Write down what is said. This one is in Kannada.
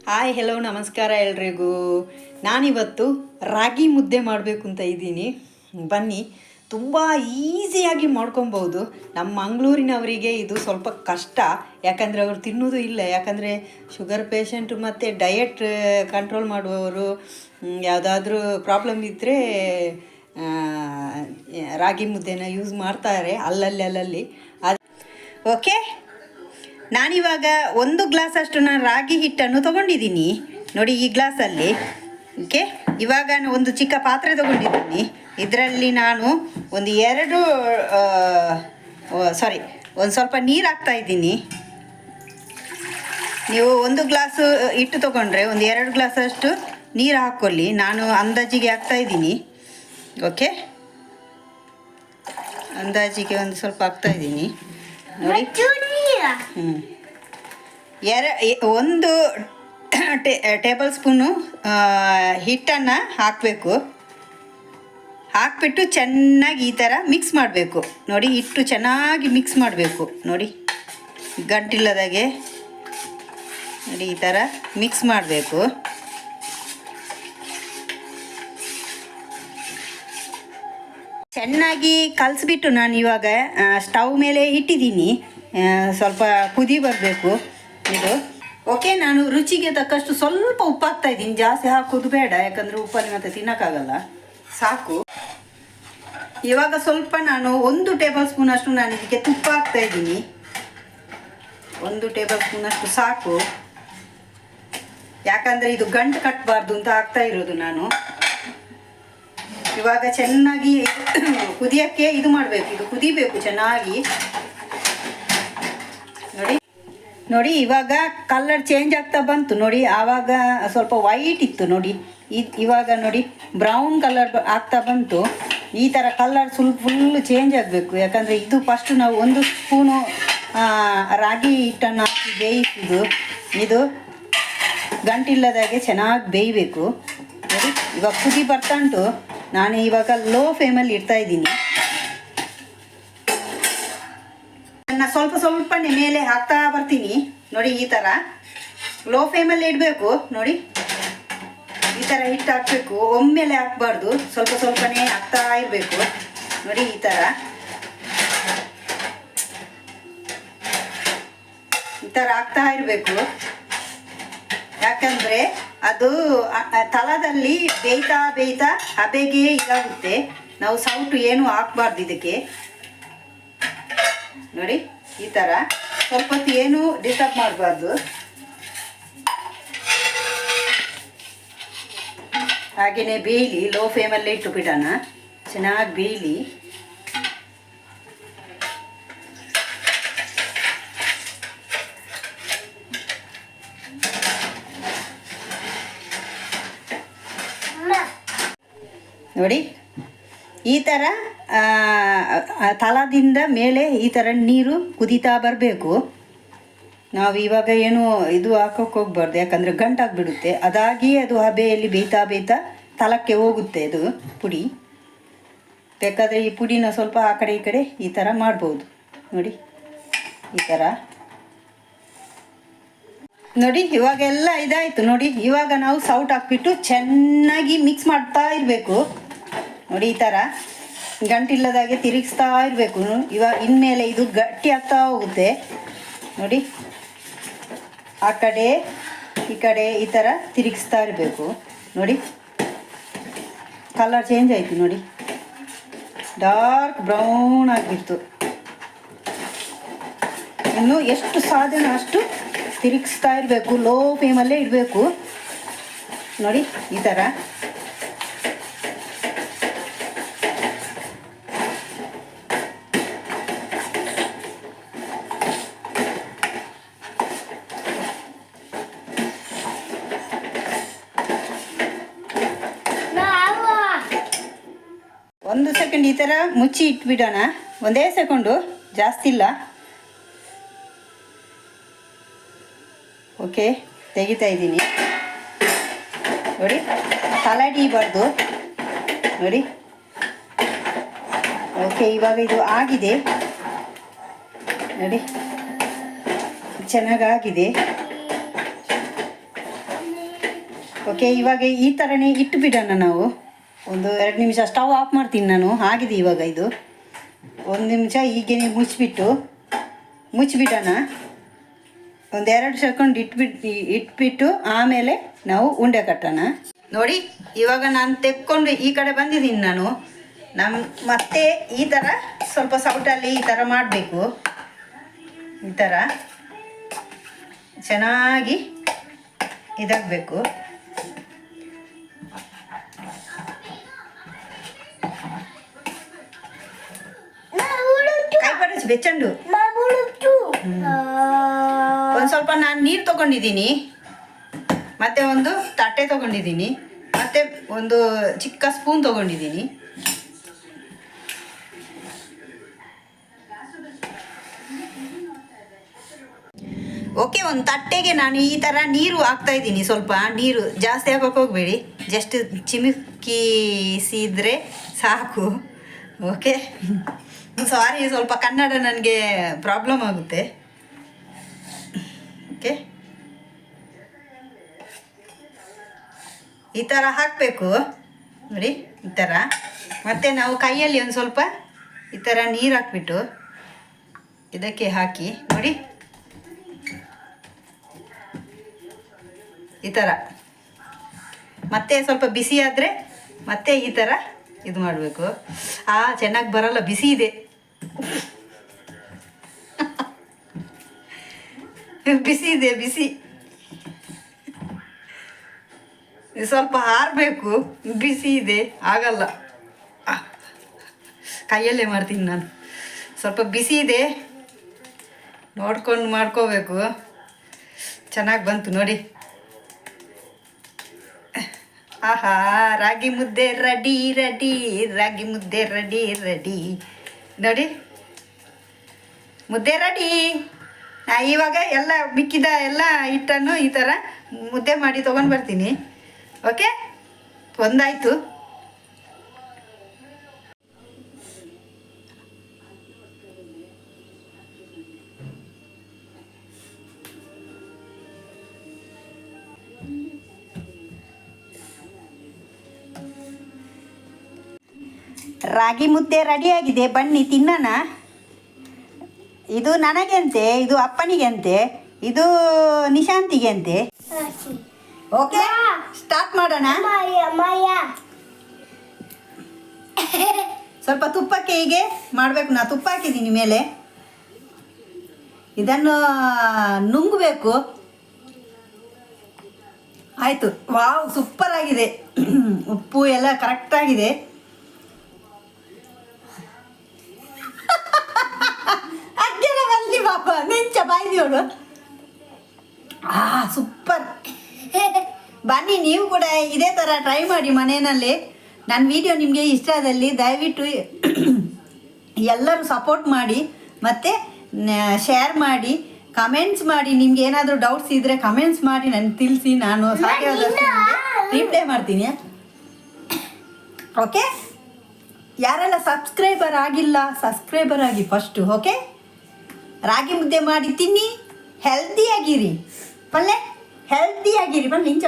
ಹಾಯ್ ಹೆಲೋ ನಮಸ್ಕಾರ ಎಲ್ರಿಗೂ. ನಾನಿವತ್ತು ರಾಗಿ ಮುದ್ದೆ ಮಾಡಬೇಕು ಅಂತ ಇದ್ದೀನಿ. ಬನ್ನಿ, ತುಂಬ ಈಸಿಯಾಗಿ ಮಾಡ್ಕೊಬೋದು. ನಮ್ಮ ಮಂಗಳೂರಿನವರಿಗೆ ಇದು ಸ್ವಲ್ಪ ಕಷ್ಟ, ಯಾಕಂದರೆ ಅವರು ತಿನ್ನೋದು ಇಲ್ಲ. ಯಾಕಂದರೆ ಶುಗರ್ ಪೇಷಂಟು ಮತ್ತು ಡಯಟ್ ಕಂಟ್ರೋಲ್ ಮಾಡುವವರು ಯಾವುದಾದ್ರೂ ಪ್ರಾಬ್ಲಮ್ ಇದ್ದರೆ ರಾಗಿ ಮುದ್ದೆನ ಯೂಸ್ ಮಾಡ್ತಾರೆ ಅಲ್ಲಲ್ಲಿ. ಅದು ಓಕೆ. ನಾನಿವಾಗ 1 ಗ್ಲಾಸಷ್ಟು ನಾನು ರಾಗಿ ಹಿಟ್ಟನ್ನು ತೊಗೊಂಡಿದ್ದೀನಿ ನೋಡಿ, ಈ ಗ್ಲಾಸಲ್ಲಿ. ಓಕೆ, ಇವಾಗ ನಾನು ಒಂದು ಚಿಕ್ಕ ಪಾತ್ರೆ ತೊಗೊಂಡಿದ್ದೀನಿ. ಇದರಲ್ಲಿ ನಾನು ಒಂದು ಸ್ವಲ್ಪ ನೀರು ಹಾಕ್ತಾಯಿದ್ದೀನಿ. ನೀವು 1 ಗ್ಲಾಸು ಹಿಟ್ಟು ತೊಗೊಂಡ್ರೆ ಒಂದು 2 ಗ್ಲಾಸಷ್ಟು ನೀರು ಹಾಕ್ಕೊಳ್ಳಿ. ನಾನು ಅಂದಾಜಿಗೆ ಹಾಕ್ತಾಯಿದ್ದೀನಿ. ಓಕೆ, ಅಂದಾಜಿಗೆ ಒಂದು ಸ್ವಲ್ಪ ಹಾಕ್ತಾಯಿದ್ದೀನಿ ನೋಡಿ. 1 ಟೇಬಲ್ ಸ್ಪೂನು ಹಿಟ್ಟನ್ನು ಹಾಕಬೇಕು. ಹಾಕಿಬಿಟ್ಟು ಚೆನ್ನಾಗಿ ಈ ಥರ ಮಿಕ್ಸ್ ಮಾಡಬೇಕು ನೋಡಿ. ಹಿಟ್ಟು ಚೆನ್ನಾಗಿ ಮಿಕ್ಸ್ ಮಾಡಬೇಕು ನೋಡಿ, ಗಂಟಿಲ್ಲದಾಗೆ ನೋಡಿ, ಈ ಥರ ಮಿಕ್ಸ್ ಮಾಡಬೇಕು. ಚೆನ್ನಾಗಿ ಕಲಿಸ್ಬಿಟ್ಟು ನಾನು ಇವಾಗ ಸ್ಟವ್ ಮೇಲೆ ಇಟ್ಟಿದ್ದೀನಿ. ಸ್ವಲ್ಪ ಕುದಿ ಬರಬೇಕು ಇದು. ಓಕೆ, ನಾನು ರುಚಿಗೆ ತಕ್ಕಷ್ಟು ಸ್ವಲ್ಪ ಉಪ್ಪು ಹಾಕ್ತಾಯಿದ್ದೀನಿ. ಜಾಸ್ತಿ ಹಾಕೋದು ಬೇಡ, ಯಾಕಂದರೆ ಉಪ್ಪಲ್ಲಿ ಮತ್ತೆ ತಿನ್ನೋಕ್ಕಾಗಲ್ಲ, ಸಾಕು. ಇವಾಗ ಸ್ವಲ್ಪ ನಾನು 1 ಟೇಬಲ್ ಸ್ಪೂನಷ್ಟು ನಾನು ಇದಕ್ಕೆ ತುಪ್ಪ ಹಾಕ್ತಾಯಿದ್ದೀನಿ. 1 ಟೇಬಲ್ ಸ್ಪೂನಷ್ಟು ಸಾಕು, ಯಾಕಂದರೆ ಇದು ಗಂಟು ಕಟ್ಟಬಾರ್ದು ಅಂತ ಹಾಕ್ತಾ ಇರೋದು ನಾನು. ಇವಾಗ ಚೆನ್ನಾಗಿ ಕುದಿಯೋಕ್ಕೆ ಇದು ಮಾಡಬೇಕು, ಇದು ಕುದಿಬೇಕು ಚೆನ್ನಾಗಿ ನೋಡಿ. ಇವಾಗ ಕಲರ್ ಚೇಂಜ್ ಆಗ್ತಾ ಬಂತು ನೋಡಿ. ಆವಾಗ ಸ್ವಲ್ಪ ವೈಟ್ ಇತ್ತು ನೋಡಿ, ಇವಾಗ ನೋಡಿ ಬ್ರೌನ್ ಕಲರ್ ಆಗ್ತಾ ಬಂತು. ಈ ಥರ ಕಲರ್ ಫುಲ್ಲು ಚೇಂಜ್ ಆಗಬೇಕು, ಯಾಕಂದರೆ ಇದು ಫಸ್ಟ್ ನಾವು 1 ಸ್ಪೂನು ರಾಗಿ ಹಿಟ್ಟನ್ನು ಹಾಕಿ ಬೇಯಿಸಿದ್ದು. ಇದು ಗಂಟಿಲ್ಲದಾಗೆ ಚೆನ್ನಾಗಿ ಬೇಯಬೇಕು ನೋಡಿ. ಇವಾಗ ಕುದಿ ಬರ್ತಾ ಉಂಟು. ನಾನು ಇವಾಗ ಲೋ ಫ್ಲೇಮಲ್ಲಿ ಇಡ್ತಾಯಿದ್ದೀನಿ. ನಾನು ಸ್ವಲ್ಪನೇ ಮೇಲೆ ಹಾಕ್ತಾ ಬರ್ತೀನಿ ನೋಡಿ. ಈ ಥರ ಲೋ ಫ್ಲೇಮಲ್ಲಿ ಇಡಬೇಕು ನೋಡಿ. ಈ ಥರ ಹಿಟ್ಟು ಹಾಕಬೇಕು, ಒಮ್ಮೆಲೆ ಹಾಕಬಾರ್ದು, ಸ್ವಲ್ಪನೇ ಹಾಕ್ತಾ ಇರಬೇಕು ನೋಡಿ. ಈ ಥರ ಹಾಕ್ತಾ ಇರಬೇಕು, ಯಾಕಂದರೆ ಅದು ತಳದಲ್ಲಿ ಬೇಯ್ತಾ ಹಬೆಗೆ ಇದಾಗುತ್ತೆ. ನಾವು ಸೌಟು ಏನು ಹಾಕಬಾರ್ದು ಇದಕ್ಕೆ ನೋಡಿ. ಈ ಥರ ಸ್ವಲ್ಪ ಹೊತ್ತು ಏನು ಡಿಸ್ಟರ್ಬ್ ಮಾಡಬಾರ್ದು. ಹಾಗೆಯೇ ಬೇಯಲಿ, ಲೋ ಫ್ಲೇಮಲ್ಲೇ ಇಟ್ಟು ಬಿಡೋಣ, ಚೆನ್ನಾಗಿ ಬೇಯಲಿ. ನೋಡಿ, ಈ ಥರ ತಳದಿಂದ ಮೇಲೆ ಈ ಥರ ನೀರು ಕುದೀತಾ ಬರಬೇಕು. ನಾವು ಇವಾಗ ಏನು ಇದು ಹಾಕೋಕ್ಕೆ ಹೋಗ್ಬಾರ್ದು, ಯಾಕಂದರೆ ಗಂಟಾಗಿಬಿಡುತ್ತೆ. ಅದಾಗಿ ಅದು ಹಬೆಯಲ್ಲಿ ಬೇಯ್ತಾ ತಳಕ್ಕೆ ಹೋಗುತ್ತೆ ಅದು ಪುಡಿ. ಬೇಕಾದರೆ ಈ ಪುಡಿನ ಸ್ವಲ್ಪ ಆ ಕಡೆ ಈ ಕಡೆ ಈ ಥರ ಮಾಡ್ಬೋದು ನೋಡಿ. ಈ ಥರ ನೋಡಿ, ಇವಾಗೆಲ್ಲ ಇದಾಯಿತು ನೋಡಿ. ಇವಾಗ ನಾವು ಸೌಟ್ ಹಾಕ್ಬಿಟ್ಟು ಚೆನ್ನಾಗಿ ಮಿಕ್ಸ್ ಮಾಡ್ತಾ ಇರಬೇಕು ನೋಡಿ. ಈ ಥರ ಗಂಟಿಲ್ಲದಾಗೆ ತಿರುಗಿಸ್ತಾ ಇರಬೇಕು. ಇವಾಗ ಇನ್ಮೇಲೆ ಇದು ಗಟ್ಟಿ ಆಗ್ತಾ ಹೋಗುತ್ತೆ ನೋಡಿ. ಆ ಕಡೆ ಈ ಕಡೆ ಈ ಥರ ತಿರುಗಿಸ್ತಾ ಇರಬೇಕು ನೋಡಿ. ಕಲರ್ ಚೇಂಜ್ ಆಯಿತು ನೋಡಿ, ಡಾರ್ಕ್ ಬ್ರೌನ್ ಆಗಿಬಿಡ್ತು. ಇನ್ನು ಎಷ್ಟು ಸಾಧ್ಯನೋ ಅಷ್ಟು ತಿರುಗಿಸ್ತಾ ಇರಬೇಕು, ಲೋ ಫ್ಲೇಮಲ್ಲೇ ಇಡಬೇಕು ನೋಡಿ. ಈ ಥರ ಒಂದು ಸೆಕೆಂಡ್ ಈ ಥರ ಮುಚ್ಚಿ ಇಟ್ಬಿಡೋಣ. 1 ಸೆಕೆಂಡು, ಜಾಸ್ತಿ ಇಲ್ಲ. ಓಕೆ, ತೆಗಿತಾ ಇದ್ದೀನಿ ನೋಡಿ. ತಲೆ ಹಿಡಿಬಾರ್ದು ನೋಡಿ. ಓಕೆ, ಇವಾಗ ಇದು ಆಗಿದೆ ನೋಡಿ, ಚೆನ್ನಾಗಾಗಿದೆ. ಓಕೆ, ಇವಾಗ ಈ ಥರನೇ ಇಟ್ಟು ಬಿಡೋಣ ನಾವು. ಒಂದು 2 ನಿಮಿಷ ಸ್ಟವ್ ಆಫ್ ಮಾಡ್ತೀನಿ ನಾನು. ಆಗಿದೆ ಇವಾಗ ಇದು. 1 ನಿಮಿಷ ಹೀಗೆ ಮುಚ್ಚಿಬಿಡೋಣ. ಒಂದು 2 ಸೆಕೆಂಡ್ ಇಟ್ಬಿಟ್ಟು ಆಮೇಲೆ ನಾವು ಉಂಡೆ ಕಟ್ಟೋಣ. ನೋಡಿ, ಇವಾಗ ನಾನು ತೆಕ್ಕೊಂಡು ಈ ಕಡೆ ಬಂದಿದ್ದೀನಿ ನಾನು. ಮತ್ತೆ ಈ ಥರ ಸ್ವಲ್ಪ ಸೌಟಲ್ಲಿ ಈ ಥರ ಮಾಡಬೇಕು. ಈ ಥರ ಚೆನ್ನಾಗಿ ಇದಾಗಬೇಕು. ಕೈ ಪಡಿಸಿ ಬೆಚ್ಚಂಡು. ಒಂದು ಸ್ವಲ್ಪ ನಾನು ನೀರು ತೊಗೊಂಡಿದ್ದೀನಿ, ಮತ್ತು ಒಂದು ತಟ್ಟೆ ತೊಗೊಂಡಿದ್ದೀನಿ, ಮತ್ತು ಒಂದು ಚಿಕ್ಕ ಸ್ಪೂನ್ ತೊಗೊಂಡಿದ್ದೀನಿ. ಓಕೆ, ಒಂದು ತಟ್ಟೆಗೆ ನಾನು ಈ ಥರ ನೀರು ಹಾಕ್ತಾಯಿದ್ದೀನಿ. ಸ್ವಲ್ಪ ನೀರು ಜಾಸ್ತಿ ಹಾಕೋಕೆ ಹೋಗಬೇಡಿ, ಜಸ್ಟ್ ಚಿಮುಕಿಸಿದರೆ ಸಾಕು. ಓಕೆ, ಸಾರಿ, ಸ್ವಲ್ಪ ಕನ್ನಡ ನನಗೆ ಪ್ರಾಬ್ಲಮ್ ಆಗುತ್ತೆ. ಓಕೆ, ಈ ಥರ ಹಾಕಬೇಕು ನೋಡಿ, ಈ ಥರ. ಮತ್ತು ನಾವು ಕೈಯಲ್ಲಿ ಒಂದು ಸ್ವಲ್ಪ ಈ ಥರ ನೀರು ಹಾಕ್ಬಿಟ್ಟು ಇದಕ್ಕೆ ಹಾಕಿ ನೋಡಿ, ಈ ಥರ. ಮತ್ತೆ ಸ್ವಲ್ಪ ಬಿಸಿ ಆದರೆ ಮತ್ತೆ ಈ ಥರ ಇದು ಮಾಡಬೇಕು. ಚೆನ್ನಾಗಿ ಬರಲ್ಲ, ಬಿಸಿ ಇದೆ. ಬಿಸಿ ಇದೆ, ಬಿಸಿ. ಸ್ವಲ್ಪ ಆರಬೇಕು, ಬಿಸಿ ಇದೆ, ಆಗಲ್ಲ. ಕೈಯಲ್ಲೇ ಮಾಡ್ತೀನಿ ನಾನು. ಸ್ವಲ್ಪ ಬಿಸಿ ಇದೆ, ನೋಡ್ಕೊಂಡು ಮಾಡ್ಕೋಬೇಕು. ಚೆನ್ನಾಗಿ ಬಂತು ನೋಡಿ. ಆಹಾ, ರಾಗಿ ಮುದ್ದೆ ರೆಡಿ ರೆಡಿ, ರಾಗಿ ಮುದ್ದೆ ರೆಡಿ ರೆಡಿ ನೋಡಿ, ಮುದ್ದೆ ರೆಡಿ. ಇವಾಗ ಎಲ್ಲ ಮಿಕ್ಕಿದ ಎಲ್ಲ ಹಿಟ್ಟನ್ನು ಈ ಥರ ಮುದ್ದೆ ಮಾಡಿ ತೊಗೊಂಡು ಬರ್ತೀನಿ. ಓಕೆ, ಒಂದಾಯಿತು. ರಾಗಿ ಮುದ್ದೆ ರೆಡಿಯಾಗಿದೆ, ಬನ್ನಿ ತಿನ್ನೋಣ. ಇದು ನನಗೆ ಅಂತೆ, ಇದು ಅಪ್ಪನಿಗೆ ಅಂತೆ, ಇದು ನಿಶಾಂತಿಗೆ ಅಂತೆ. ಓಕೆ, ಸ್ಟಾರ್ಟ್ ಮಾಡೋಣ. ಸ್ವಲ್ಪ ತುಪ್ಪಕ್ಕೆ ಹೀಗೆ ಮಾಡಬೇಕು. ನಾನು ತುಪ್ಪ ಹಾಕಿದ್ದೀನಿ ಮೇಲೆ. ಇದನ್ನು ನುಂಗಬೇಕು. ಆಯಿತು, ವಾವ್, ಸೂಪರ್ ಆಗಿದೆ. ಉಪ್ಪು ಎಲ್ಲ ಕರೆಕ್ಟಾಗಿದೆ. ಪಾಪ ನಿಂಚ ಬಾಯ್ದಿಯೋಡು. ಸೂಪರ್. ಬನ್ನಿ, ನೀವು ಕೂಡ ಇದೇ ಥರ ಟ್ರೈ ಮಾಡಿ ಮನೆಯಲ್ಲಿ. ನನ್ನ ವಿಡಿಯೋ ನಿಮಗೆ ಇಷ್ಟ ಆದಲ್ಲಿ ದಯವಿಟ್ಟು ಎಲ್ಲರೂ ಸಪೋರ್ಟ್ ಮಾಡಿ, ಮತ್ತು ಶೇರ್ ಮಾಡಿ, ಕಮೆಂಟ್ಸ್ ಮಾಡಿ. ನಿಮ್ಗೆ ಏನಾದರೂ ಡೌಟ್ಸ್ ಇದ್ದರೆ ಕಮೆಂಟ್ಸ್ ಮಾಡಿ ನನಗೆ ತಿಳಿಸಿ. ನಾನು ಸಾಧ್ಯವಾದಷ್ಟು ರಿಪ್ಲೈ ಮಾಡ್ತೀನಿ. ಓಕೆ, ಯಾರೆಲ್ಲ ಸಬ್ಸ್ಕ್ರೈಬರ್ ಆಗಿಲ್ಲ, ಸಬ್ಸ್ಕ್ರೈಬರ್ ಆಗಿ ಫಸ್ಟು. ಓಕೆ, ರಾಗಿ ಮುದ್ದೆ ಮಾಡಿ ತಿನ್ನಿ, ಹೆಲ್ದಿಯಾಗಿರಿ. ಪಲ್ಲೆ ಹೆಲ್ದಿಯಾಗಿರಿ. ಬನ್ನಿ, ನಿಂಚ